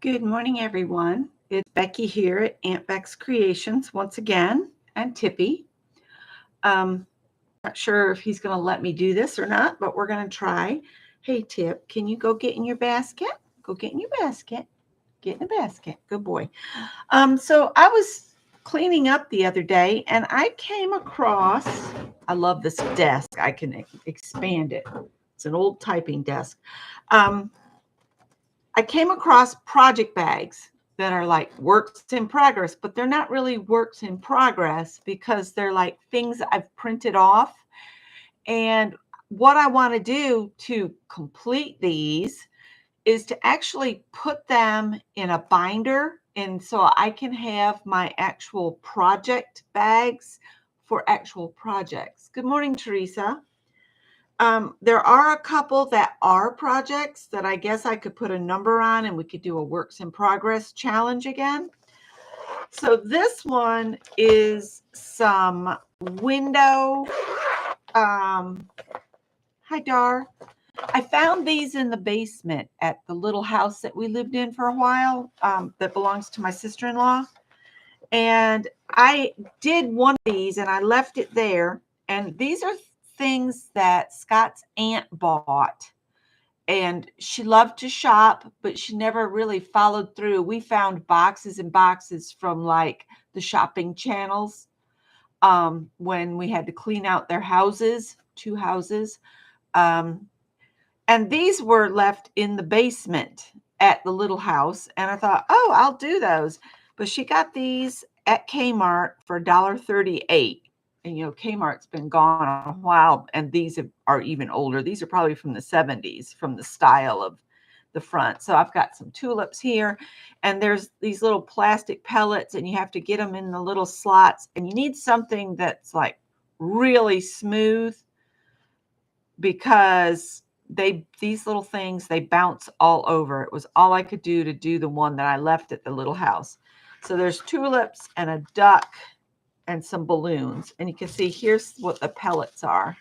Good morning, everyone. It's Becky here at Aunt Beck's Creations once again, and Tippy. Not sure if he's going to let me do this or not, but we're going to try. Hey, Tip, can you go get in your basket? Go get in your basket. Get in the basket. Good boy. So I was cleaning up the other day, and I came across. I love this desk. I can expand it. It's an old typing desk. I came across project bags that are like works in progress, but they're not really works in progress because they're like things I've printed off. And what I want to do to complete these is to actually put them in a binder. And so I can have my actual project bags for actual projects. Good morning, Teresa. There are a couple that are projects that I guess I could put a number on and we could do a works in progress challenge again. So this one is some window. Hi, Dar. I found these in the basement at the little house that we lived in for a while that belongs to my sister-in-law. And I did one of these and I left it there. And these are things that Scott's aunt bought, and she loved to shop, but she never really followed through. We found boxes and boxes from like the shopping channels when we had to clean out their houses, 2 houses. And these were left in the basement at the little house. And I thought, oh, I'll do those. But she got these at Kmart for $1.38. And, Kmart's been gone a while, and these are even older. These are probably from the 70s, from the style of the front. So I've got some tulips here, and there's these little plastic pellets, and you have to get them in the little slots. And you need something that's like really smooth because these little things, they bounce all over. It was all I could do to do the one that I left at the little house. So there's tulips and a duck and some balloons, and you can see here's what the pellets are,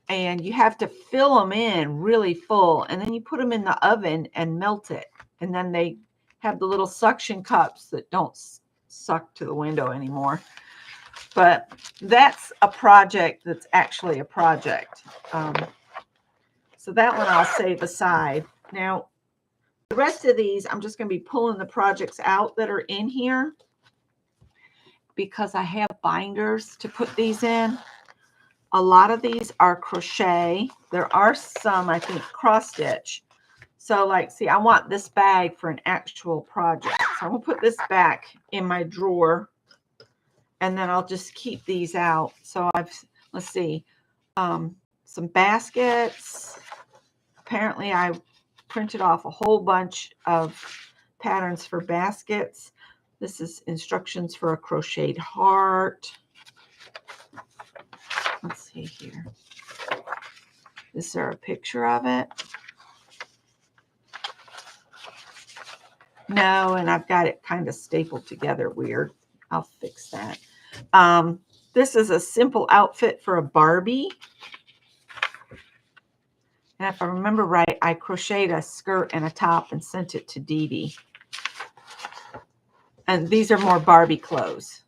and you have to fill them in really full, and then you put them in the oven and melt it, and then they have the little suction cups that don't suck to the window anymore. But that's a project that's actually a project. So that one I'll save aside. Now the rest of these, I'm just going to be pulling the projects out that are in here, because I have binders to put these in. A lot of these are crochet. There are some, I think, cross stitch. So like, see, I want this bag for an actual project. So I'm gonna put this back in my drawer, and then I'll just keep these out. So let's see, some baskets. Apparently I printed off a whole bunch of patterns for baskets. This is instructions for a crocheted heart. Let's see here. Is there a picture of it? No, and I've got it kind of stapled together weird. I'll fix that. This is a simple outfit for a Barbie. And if I remember right, I crocheted a skirt and a top and sent it to Dee Dee. And these are more Barbie clothes.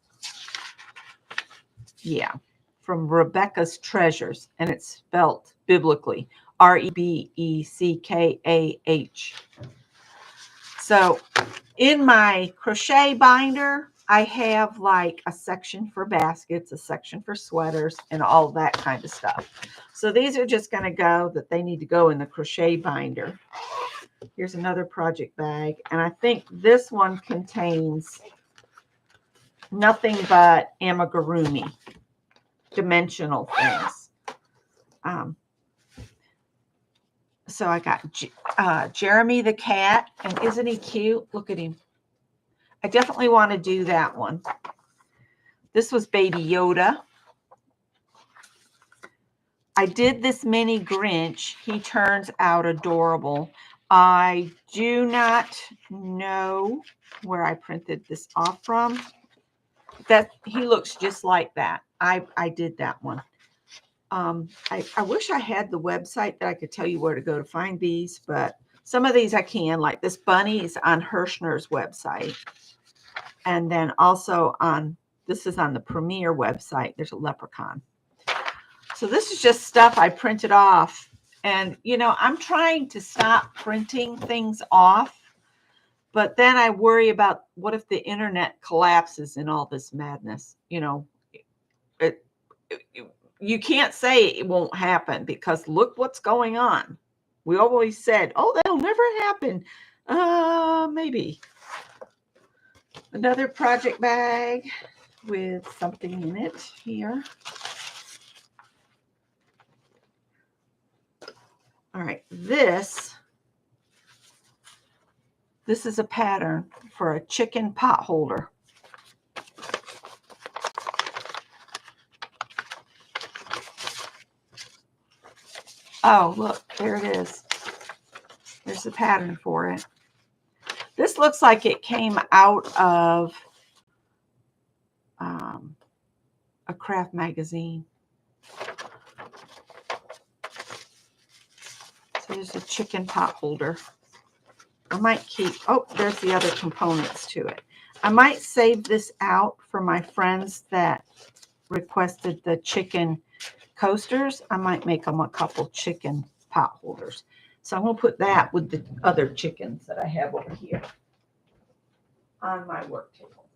Yeah, from Rebecca's Treasures. And it's spelled biblically, Rebeckah. So in my crochet binder, I have like a section for baskets, a section for sweaters, and all that kind of stuff. So these are just going to go that they need to go in the crochet binder. Here's another project bag, and I think this one contains nothing but amigurumi, dimensional things. So I got Jeremy the cat, and isn't he cute? Look at him. I definitely want to do that one. This was Baby Yoda. I did this mini Grinch. He turns out adorable. I do not know where I printed this off from. That he looks just like that. I did that one. I wish I had the website that I could tell you where to go to find these, but Some of these I can, like this bunny is on Hirschner's website. And then also this is on the Premiere website. There's a leprechaun. So this is just stuff I printed off. And, I'm trying to stop printing things off. But then I worry about what if the internet collapses in all this madness? You can't say it won't happen because look what's going on. We always said, oh, that'll never happen. Maybe. Another project bag with something in it here. All right, this is a pattern for a chicken pot holder. Oh, look, there it is. There's the pattern for it. This looks like it came out of a craft magazine. So there's a chicken pot holder. I might keep, there's the other components to it. I might save this out for my friends that requested the chicken coasters. I might make them a couple chicken pot holders. So I'm going to put that with the other chickens that I have over here on my work table.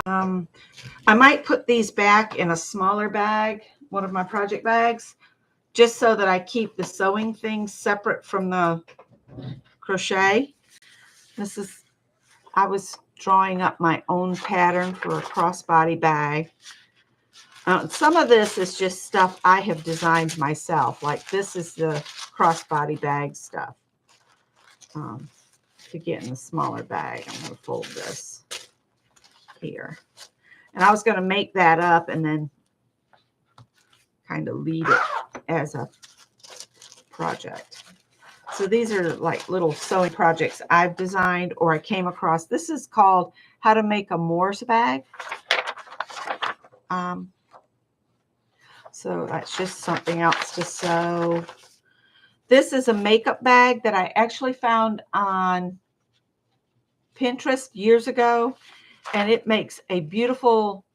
I might put these back in a smaller bag, one of my project bags, just so that I keep the sewing things separate from the crochet. I was drawing up my own pattern for a crossbody bag. Some of this is just stuff I have designed myself. Like this is the crossbody bag stuff. To get in the smaller bag, I'm going to fold this here. And I was going to make that up and then kind of lead it as a project. So these are like little sewing projects I've designed or I came across. This is called How to Make a Morse Bag. So that's just something else to sew. This is a makeup bag that I actually found on Pinterest years ago. And it makes a beautiful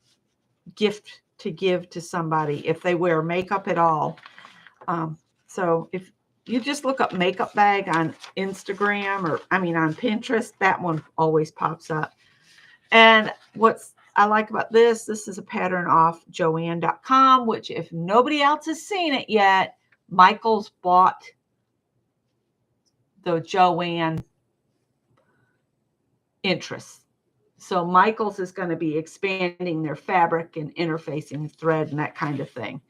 gift to give to somebody if they wear makeup at all. So if you just look up makeup bag on Instagram on Pinterest, that one always pops up. And what's I like about this is a pattern off Joann.com, which if nobody else has seen it yet, Michael's bought the Joann interest. So Michael's is going to be expanding their fabric and interfacing thread and that kind of thing.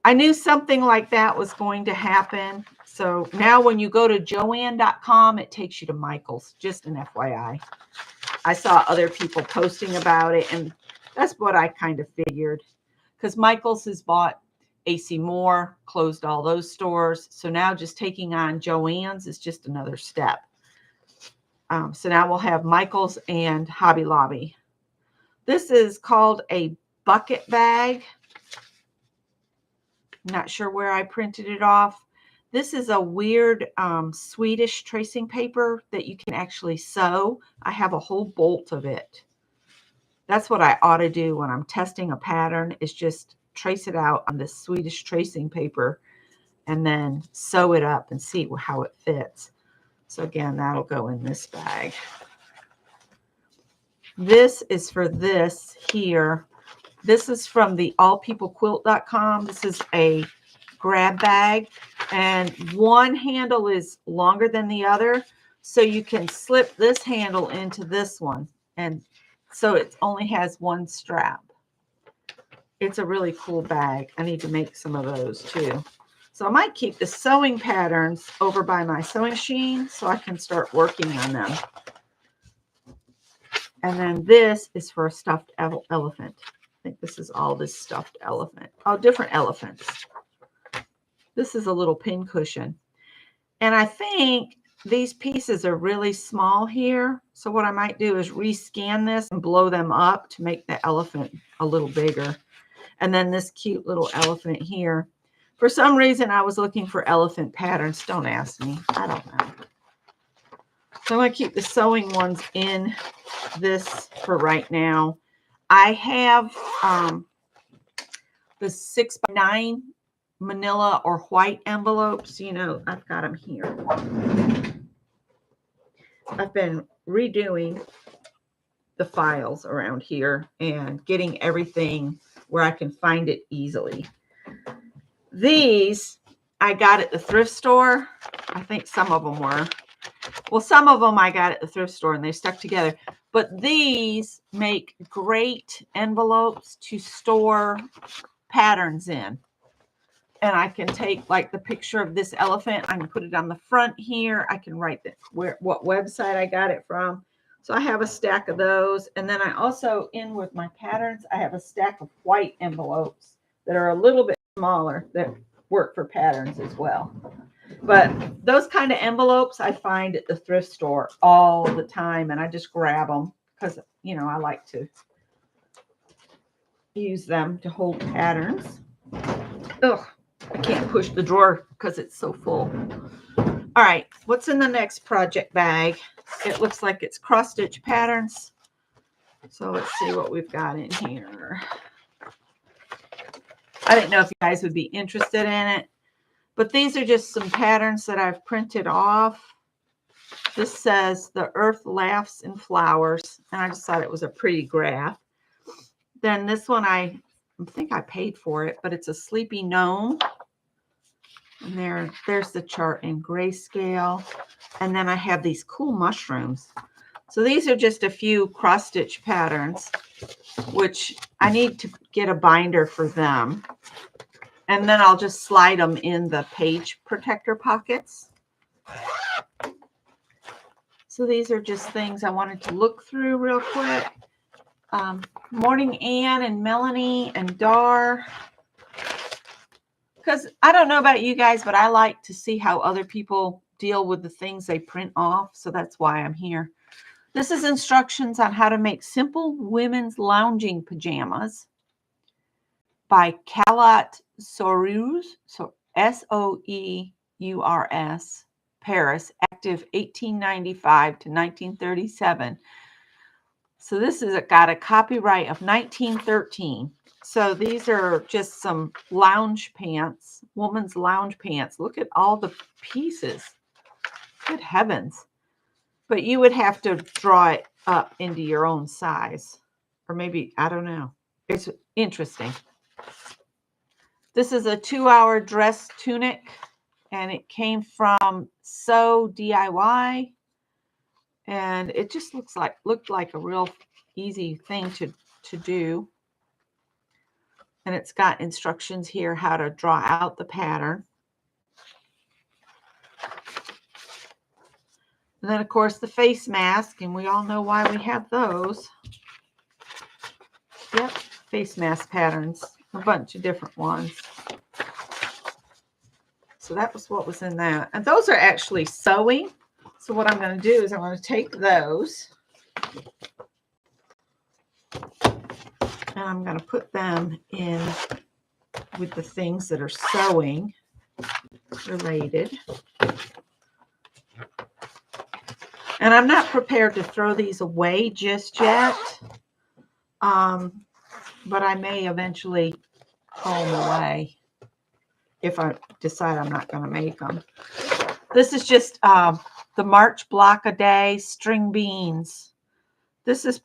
I knew something like that was going to happen. So now when you go to Joann.com, it takes you to Michael's, just an FYI. I saw other people posting about it, and that's what I kind of figured. Because Michael's has bought AC Moore, closed all those stores. So now just taking on Joann's is just another step. So now we'll have Michael's and Hobby Lobby. This is called a bucket bag. Not sure where I printed it off. This is a weird Swedish tracing paper that you can actually sew. I have a whole bolt of it. That's what I ought to do when I'm testing a pattern, is just trace it out on this Swedish tracing paper and then sew it up and see how it fits. So again, that'll go in this bag. This is for this here. This is from the allpeoplequilt.com. This is a grab bag, and one handle is longer than the other. So you can slip this handle into this one. And so it only has one strap. It's a really cool bag. I need to make some of those too. So I might keep the sewing patterns over by my sewing machine so I can start working on them. And then this is for a stuffed elephant. I think this is all this stuffed elephant. Oh, different elephants. This is a little pin cushion. And I think these pieces are really small here. So what I might do is rescan this and blow them up to make the elephant a little bigger. And then this cute little elephant here. For some reason, I was looking for elephant patterns. Don't ask me. I don't know. So I'm going to keep the sewing ones in this for right now. I have the 6x9 manila or white envelopes. You know, I've got them here. I've been redoing the files around here and getting everything where I can find it easily. These I got at the thrift store. I think some of them were. Well, some of them I got at the thrift store and they stuck together. But these make great envelopes to store patterns in. And I can take like the picture of this elephant. I can put it on the front here. I can write what website I got it from. So I have a stack of those. And then I also, in with my patterns, I have a stack of white envelopes that are a little bit smaller that work for patterns as well. But those kind of envelopes I find at the thrift store all the time. And I just grab them because, you know, I like to use them to hold patterns. Ugh, I can't push the drawer because it's so full. All right, what's in the next project bag? It looks like it's cross stitch patterns. So let's see what we've got in here. I didn't know if you guys would be interested in it, but these are just some patterns that I've printed off. This says the earth laughs and flowers, and I just thought it was a pretty graph. Then this one, I think I paid for it, but it's a sleepy gnome. And there's the chart in grayscale. And then I have these cool mushrooms. So these are just a few cross stitch patterns, which I need to get a binder for them. And then I'll just slide them in the page protector pockets. So these are just things I wanted to look through real quick. Morning Ann and Melanie and Dar. Because I don't know about you guys, but I like to see how other people deal with the things they print off. So that's why I'm here. This is instructions on how to make simple women's lounging pajamas by Calat Soreus, so Soeurs, Paris, active 1895 to 1937. So this has got a copyright of 1913. So these are just some lounge pants, woman's lounge pants. Look at all the pieces. Good heavens. But you would have to draw it up into your own size. Or maybe, I don't know. It's interesting. This is a 2-hour dress tunic. And it came from Sew DIY. And it just looked like a real easy thing to do. And it's got instructions here how to draw out the pattern. And then, of course, the face mask. And we all know why we have those. Yep, face mask patterns. A bunch of different ones. So that was what was in that. And those are actually sewing. So what I'm going to do is I'm going to take those. And I'm going to put them in with the things that are sewing related. And I'm not prepared to throw these away just yet. But I may eventually throw them away if I decide I'm not going to make them. This is just the March block a day string beans. This is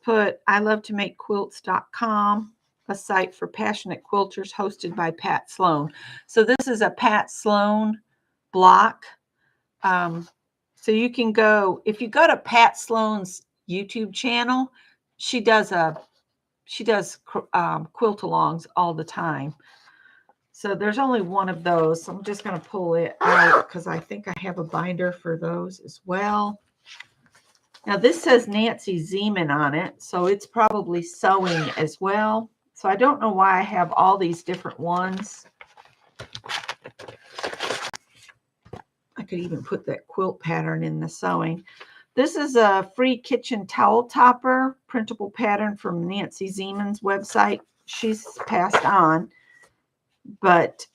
I love to make quilts.com, a site for passionate quilters hosted by Pat Sloan. So this is a Pat Sloan block. So you can go, if you go to Pat Sloan's YouTube channel, she does quilt-alongs all the time. So there's only one of those. So I'm just going to pull it out because I think I have a binder for those as well. Now this says Nancy Zeman on it, so it's probably sewing as well. So I don't know why I have all these different ones. I could even put that quilt pattern in the sewing. This is a free kitchen towel topper, printable pattern from Nancy Zeman's website. She's passed on, but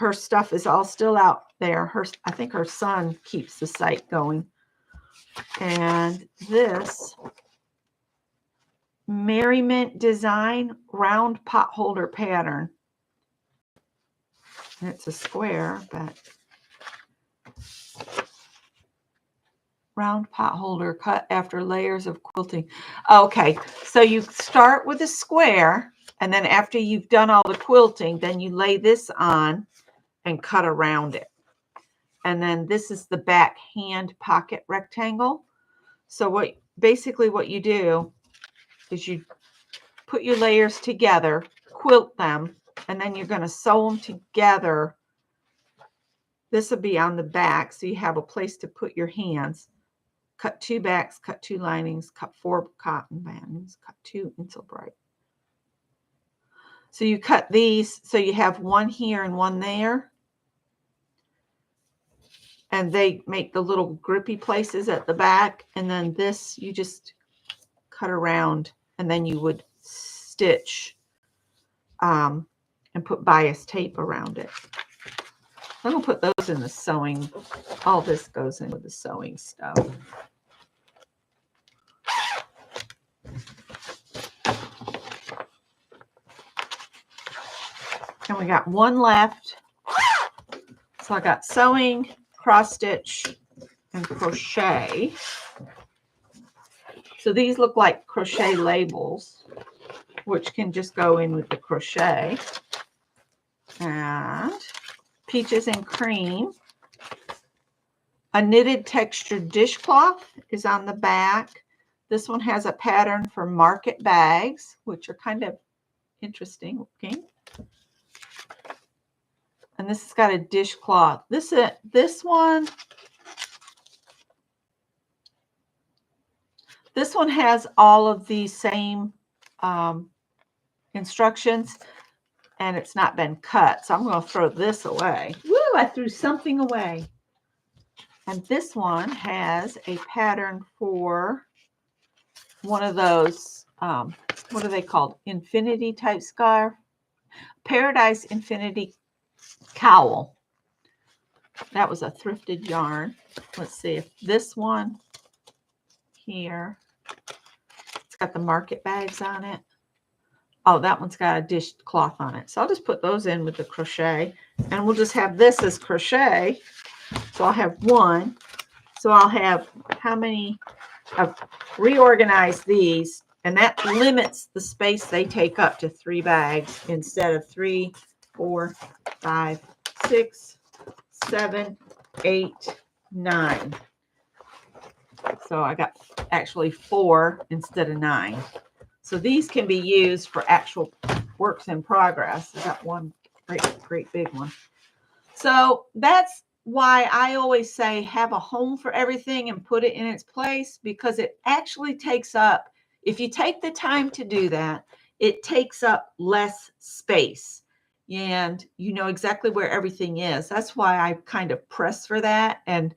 her stuff is all still out there. I think her son keeps the site going. And this Merriment Design round pot holder pattern. And it's a square, but round pot holder cut after layers of quilting. Okay, so you start with a square, and then after you've done all the quilting, then you lay this on and cut around it. And then this is the back hand pocket rectangle. So basically what you do is you put your layers together, quilt them, and then you're going to sew them together. This will be on the back, so you have a place to put your hands. Cut 2 backs, cut 2 linings, cut 4 cotton bands, cut 2 Insulbright. So you cut these, so you have one here and one there. And they make the little grippy places at the back. And then this, you just cut around, and then you would stitch and put bias tape around it. I'm going to put those in the sewing. All this goes in with the sewing stuff. And we got one left. So I got sewing, cross stitch, and crochet. So these look like crochet labels, which can just go in with the crochet. And peaches and cream. A knitted textured dishcloth is on the back. This one has a pattern for market bags, which are kind of interesting looking. And this has got a dishcloth. This one has all of the same instructions, and it's not been cut. So I'm going to throw this away. Woo, I threw something away. And this one has a pattern for one of those, what are they called? Infinity type scarf. Paradise Infinity Cowl. That was a thrifted yarn. Let's see if this one here, it's got the market bags on it. Oh, that one's got a dishcloth on it. So I'll just put those in with the crochet, and we'll just have this as crochet. So I'll have one. So I'll have how many? I've reorganized these, and that limits the space they take up to 3 bags instead of 3, 4, 5, 6, 7, 8, 9. So I got actually 4 instead of 9. So these can be used for actual works in progress. I got one great big one. So that's why I always say have a home for everything and put it in its place, because it actually takes up, if you take the time to do that, it takes up less space, and you know exactly where everything is. That's why I kind of press for that. And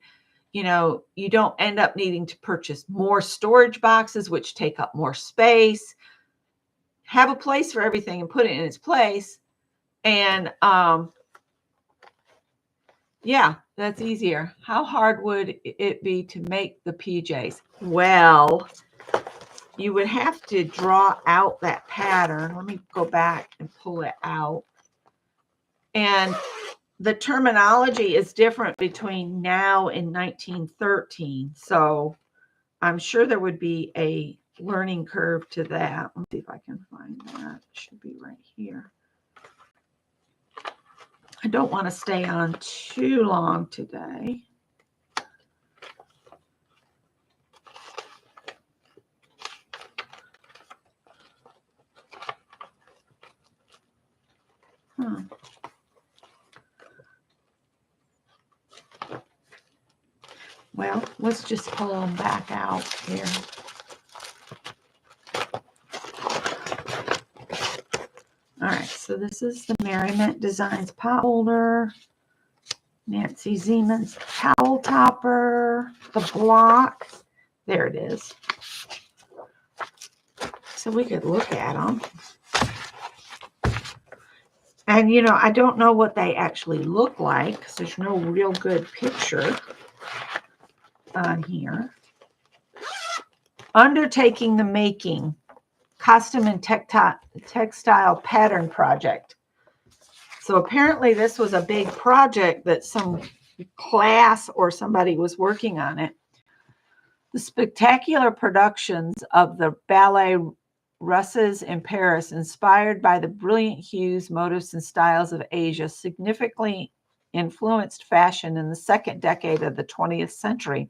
you know, you don't end up needing to purchase more storage boxes, which take up more space. Have a place for everything and put it in its place. And yeah, that's easier. How hard would it be to make the PJs? Well, you would have to draw out that pattern. Let me go back and pull it out. And the terminology is different between now and 1913. So I'm sure there would be a learning curve to that. Let's see if I can find that. It should be right here. I don't want to stay on too long today. Well, let's just pull them back out here. All right, so this is the Merriment Designs pot holder, Nancy Zeman's towel topper, the block. There it is. So we could look at them. And, I don't know what they actually look like because there's no real good picture on here. Undertaking the making, custom and textile pattern project. So apparently this was a big project that some class or somebody was working on it. The spectacular productions of the ballet Russes in Paris, inspired by the brilliant hues, motifs, and styles of Asia, significantly influenced fashion in the second decade of the 20th century.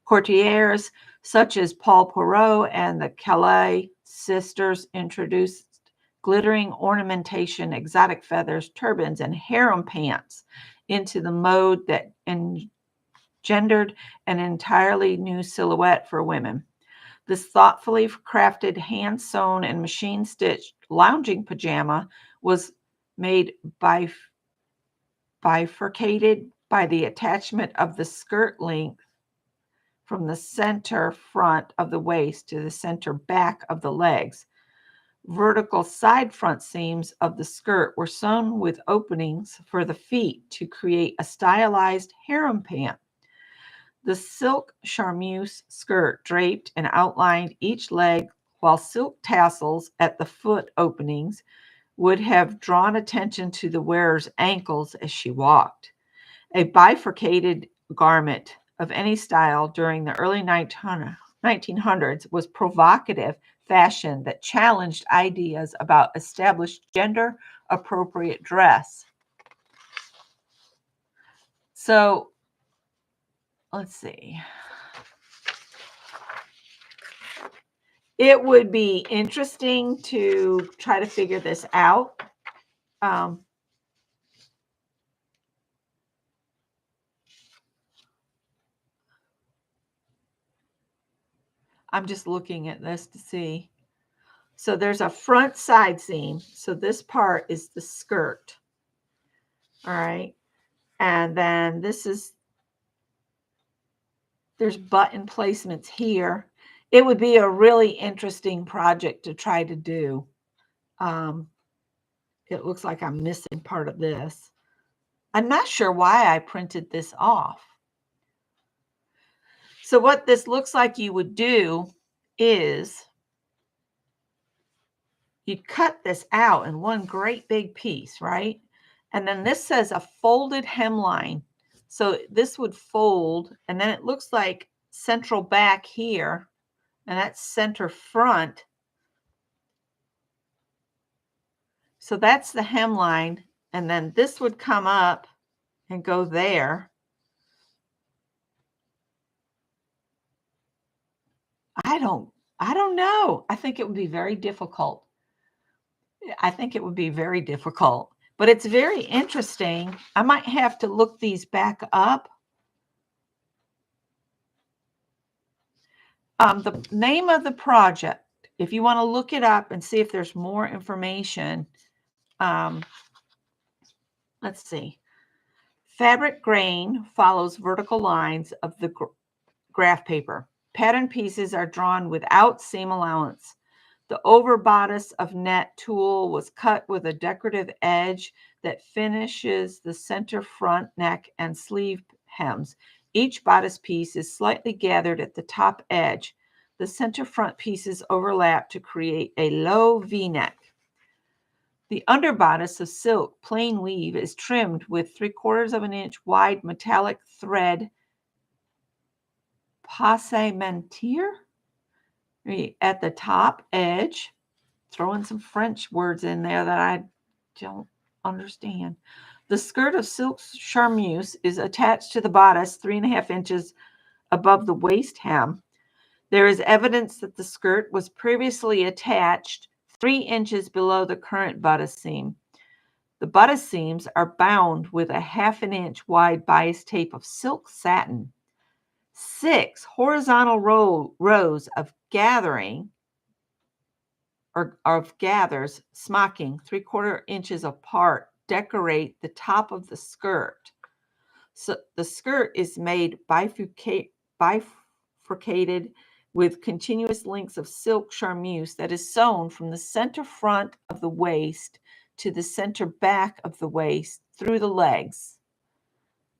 Courtiers such as Paul Poiret and the Calais sisters introduced glittering ornamentation, exotic feathers, turbans, and harem pants into the mode that engendered an entirely new silhouette for women. This thoughtfully crafted, hand-sewn, and machine-stitched lounging pajama was made bifurcated by the attachment of the skirt length from the center front of the waist to the center back of the legs. Vertical side front seams of the skirt were sewn with openings for the feet to create a stylized harem pant. The silk charmeuse skirt draped and outlined each leg, while silk tassels at the foot openings would have drawn attention to the wearer's ankles as she walked. A bifurcated garment of any style during the early 1900s was provocative fashion that challenged ideas about established gender-appropriate dress. So, let's see. It would be interesting to try to figure this out. I'm just looking at this to see. So there's a front side seam. So this part is the skirt. All right. And then there's button placements here. It would be a really interesting project to try to do. It looks like I'm missing part of this. I'm not sure why I printed this off. So what this looks like you would do is you'd cut this out in one great big piece, right? And then this says a folded hemline. So this would fold, and then it looks like central back here, and that's center front. So that's the hemline, and then this would come up and go there. I don't know. I think it would be very difficult. But it's very interesting. I might have to look these back up. The name of the project, if you want to look it up and see if there's more information, let's see. Fabric grain follows vertical lines of the graph paper. Pattern pieces are drawn without seam allowance. The over bodice of net tulle was cut with a decorative edge that finishes the center front, neck, and sleeve hems. Each bodice piece is slightly gathered at the top edge. The center front pieces overlap to create a low V-neck. The underbodice of silk plain weave is trimmed with 3/4 of an inch wide metallic thread passementerie at the top edge. Throwing some French words in there that I don't understand. The skirt of silk charmeuse is attached to the bodice 3.5 inches above the waist hem. There is evidence that the skirt was previously attached 3 inches below the current bodice seam. The bodice seams are bound with a 1/2 inch wide bias tape of silk satin. 6 horizontal rows of gathers smocking 3/4 inches apart decorate the top of the skirt. So the skirt is made bifurcated with continuous links of silk charmeuse that is sewn from the center front of the waist to the center back of the waist through the legs.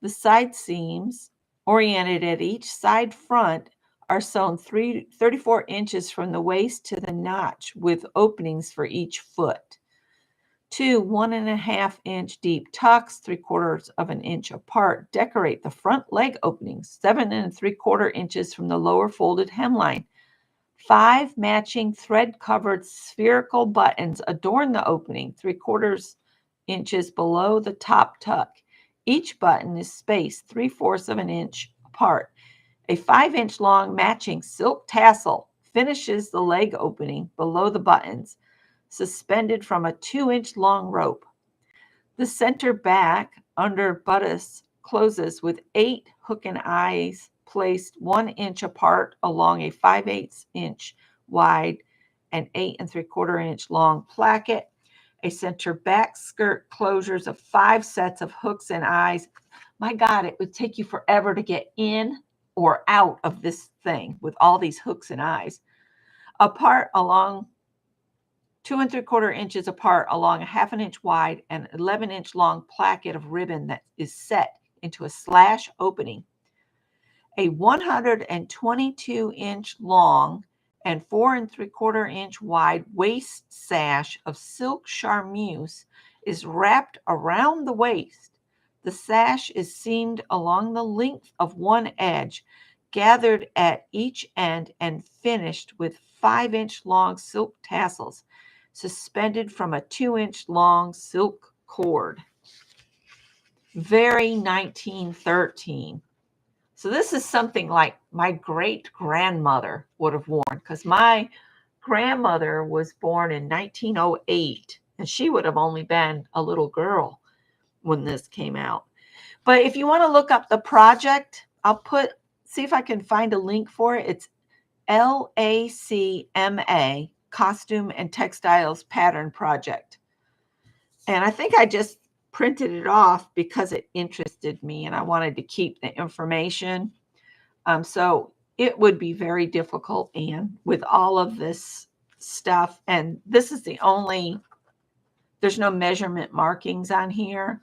The side seams, oriented at each side front, are sewn 34 inches from the waist to the notch with openings for each foot. 2 1.5-inch deep tucks, 3/4 of an inch apart, decorate the front leg openings, 7 3/4 inches from the lower folded hemline. 5 matching thread-covered spherical buttons adorn the opening, 3/4 inches below the top tuck. Each button is spaced 3/4 of an inch apart. A 5-inch long matching silk tassel finishes the leg opening below the buttons, suspended from a 2-inch long rope. The center back under bodice closes with 8 hook and eyes placed 1 inch apart along a 5/8 inch wide and 8 3/4 inch long placket. A center back skirt closures of 5 sets of hooks and eyes. My God, it would take you forever to get in or out of this thing with all these hooks and eyes. Apart along 2 3/4 inches apart along a 1/2 inch wide and 11-inch long placket of ribbon that is set into a slash opening. A 122-inch long and 4 3/4 inch wide waist sash of silk charmeuse is wrapped around the waist. The sash is seamed along the length of one edge, gathered at each end, and finished with 5-inch long silk tassels suspended from a 2-inch long silk cord. Very 1913. So this is something like my great-grandmother would have worn, because my grandmother was born in 1908, and she would have only been a little girl when this came out. But if you want to look up the project, I'll see if I can find a link for it. It's LACMA, Costume and Textiles Pattern Project. And I think I just printed it off because it interested me and I wanted to keep the information. So it would be very difficult, Anne, with all of this stuff. And this is there's no measurement markings on here.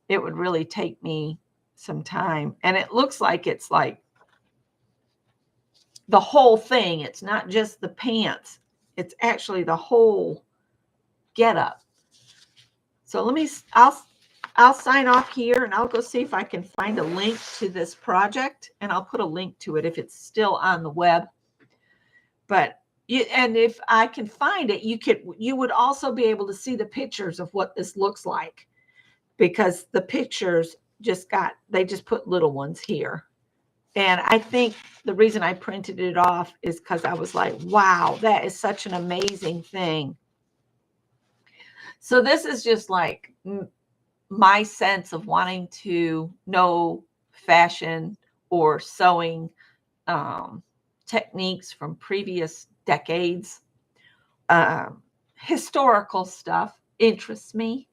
It would really take me some time. And it looks like it's like the whole thing. It's not just the pants. It's actually the whole getup. So I'll sign off here and I'll go see if I can find a link to this project, and I'll put a link to it if it's still on the web. But and if I can find it, you would also be able to see the pictures of what this looks like, because the pictures they just put little ones here. And I think the reason I printed it off is because I was like, wow, that is such an amazing thing. So this is just like my sense of wanting to know fashion or sewing techniques from previous decades. Historical stuff interests me.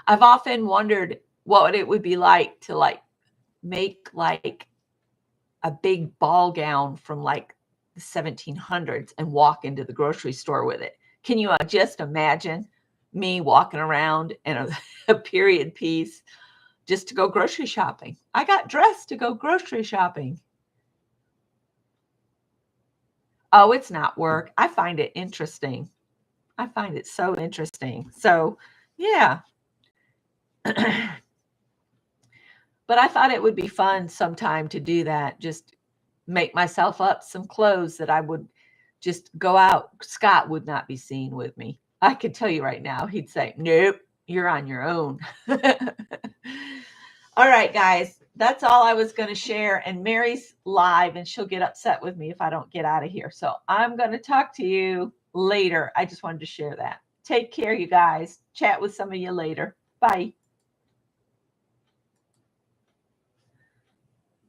I've often wondered what it would be like to make like a big ball gown from like the 1700s and walk into the grocery store with it. Can you just imagine me walking around in a period piece just to go grocery shopping? I got dressed to go grocery shopping. Oh, it's not work. I find it interesting. I find it so interesting. So, yeah. But I thought it would be fun sometime to do that. Just make myself up some clothes that I would just go out. Scott would not be seen with me. I can tell you right now, he'd say, nope, you're on your own. All right, guys, that's all I was going to share. And Mary's live and she'll get upset with me if I don't get out of here. So I'm going to talk to you later. I just wanted to share that. Take care, you guys. Chat with some of you later. Bye.